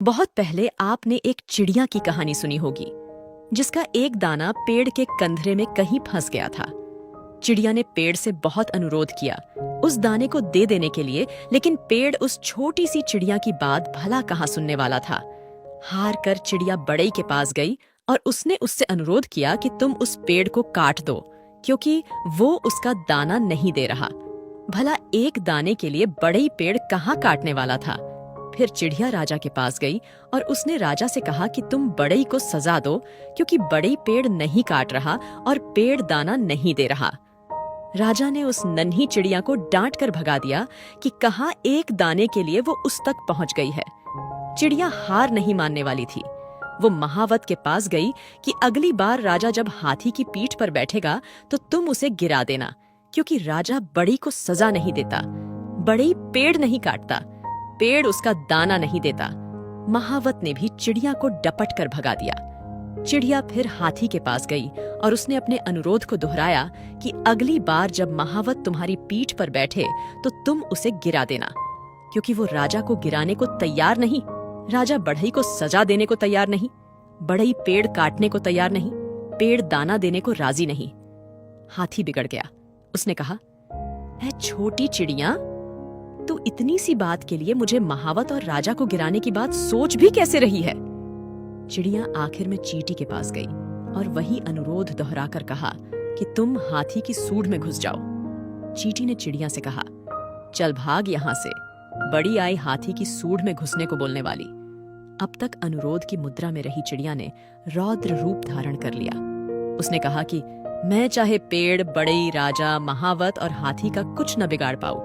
बहुत पहले आपने एक चिड़िया की कहानी सुनी होगी जिसका एक दाना पेड़ के कंधरे में कहीं फंस गया था। चिड़िया ने पेड़ से बहुत अनुरोध किया उस दाने को दे देने के लिए, लेकिन पेड़ उस छोटी सी चिड़िया की बात भला कहाँ सुनने वाला था। हार कर चिड़िया बड़ई के पास गई और उसने उससे अनुरोध किया कि तुम उस पेड़ को काट दो, क्योंकि वो उसका दाना नहीं दे रहा। भला एक दाने के लिए बड़ई पेड़ कहाँ काटने वाला था। फिर चिड़िया राजा के पास गई और उसने राजा से कहा कि तुम बड़ई को सजा दो, क्योंकि बड़ई पेड़ नहीं काट रहा और पेड़ दाना नहीं दे रहा। राजा ने उस नन्ही चिड़िया को डांट कर भगा दिया कि कहाँ एक दाने के लिए वो उस तक पहुंच गई है। चिड़िया हार नहीं मानने वाली थी। वो महावत के पास गई कि अगली बार राजा जब हाथी की पीठ पर बैठेगा तो तुम उसे गिरा देना, क्योंकि राजा बड़ई को सजा नहीं देता। बड़ई पेड़ नहीं काटता, पेड़ उसका दाना नहीं देता। महावत ने भी चिड़िया को डपट कर भगा दिया। चिड़िया फिर हाथी के पास गई और उसने अपने अनुरोध को दोहराया कि अगली बार जब महावत तुम्हारी पीठ पर बैठे तो तुम उसे गिरा देना, क्योंकि वो राजा को गिराने को तैयार नहीं। राजा बढ़ई को सजा देने को तैयार नहीं, बढ़ई पेड़ काटने को तैयार नहीं, पेड़ दाना देने को राजी नहीं। हाथी बिगड़ गया। उसने कहा, ऐ छोटी चिड़िया, तू इतनी सी बात के लिए मुझे महावत और राजा को गिराने की बात सोच भी कैसे रही है। चिड़िया आखिर में चींटी के पास गई और वही अनुरोध दोहराकर कहा कि तुम हाथी की सूंड में घुस जाओ। चींटी ने चिड़िया से कहा, चल भाग यहाँ से, बड़ी आई हाथी की सूंड में घुसने को बोलने वाली। अब तक अनुरोध की मुद्रा में रही चिड़िया ने रौद्र रूप धारण कर लिया। उसने कहा कि मैं चाहे पेड़, बड़ई, राजा, महावत और हाथी का कुछ न बिगाड़ पाऊं,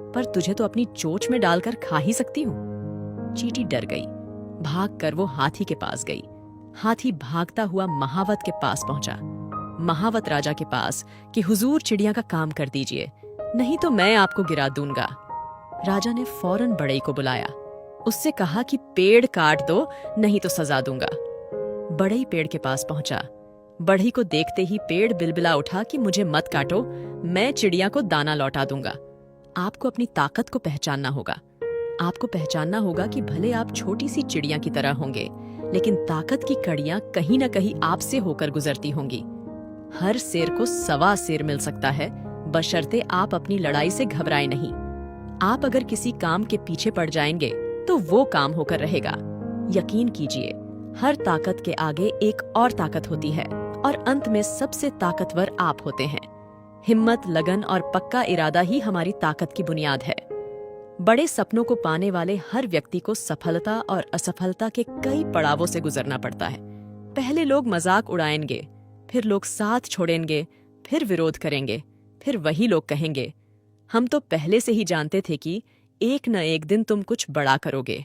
पर तुझे तो अपनी चोंच में डालकर खा ही सकती हूँ। चींटी डर गई। भागकर वो हाथी के पास गई। हाथी भागता हुआ महावत के पास पहुंचा। महावत राजा के पास कि हुजूर चिड़िया का काम कर दीजिए, नहीं तो मैं आपको गिरा दूंगा। राजा ने फौरन बड़ई को बुलाया। उससे कहा कि पेड़ काट दो, नहीं तो सजा दूंगा। बड़ई पेड़ के पास पहुंचा। बढ़ई को देखते ही पेड़ बिलबिला उठा कि मुझे मत काटो, मैं चिड़िया को दाना लौटा दूंगा। आपको अपनी ताकत को पहचानना होगा। आपको पहचानना होगा कि भले आप छोटी सी चिड़िया की तरह होंगे, लेकिन ताकत की कड़ियां कहीं न कहीं आपसे होकर गुजरती होंगी। हर शेर को सवा शेर मिल सकता है, बशर्ते आप अपनी लड़ाई से घबराएं नहीं। आप अगर किसी काम के पीछे पड़ जाएंगे तो वो काम होकर रहेगा। यकीन कीजिए, हर ताकत के आगे एक और ताकत होती है और अंत में सबसे ताकतवर आप होते हैं। हिम्मत, लगन और पक्का इरादा ही हमारी ताकत की बुनियाद है। बड़े सपनों को पाने वाले हर व्यक्ति को सफलता और असफलता के कई पड़ावों से गुजरना पड़ता है। पहले लोग मजाक उड़ाएंगे, फिर लोग साथ छोड़ेंगे, फिर विरोध करेंगे, फिर वही लोग कहेंगे, हम तो पहले से ही जानते थे कि एक न एक दिन तुम कुछ बड़ा करोगे।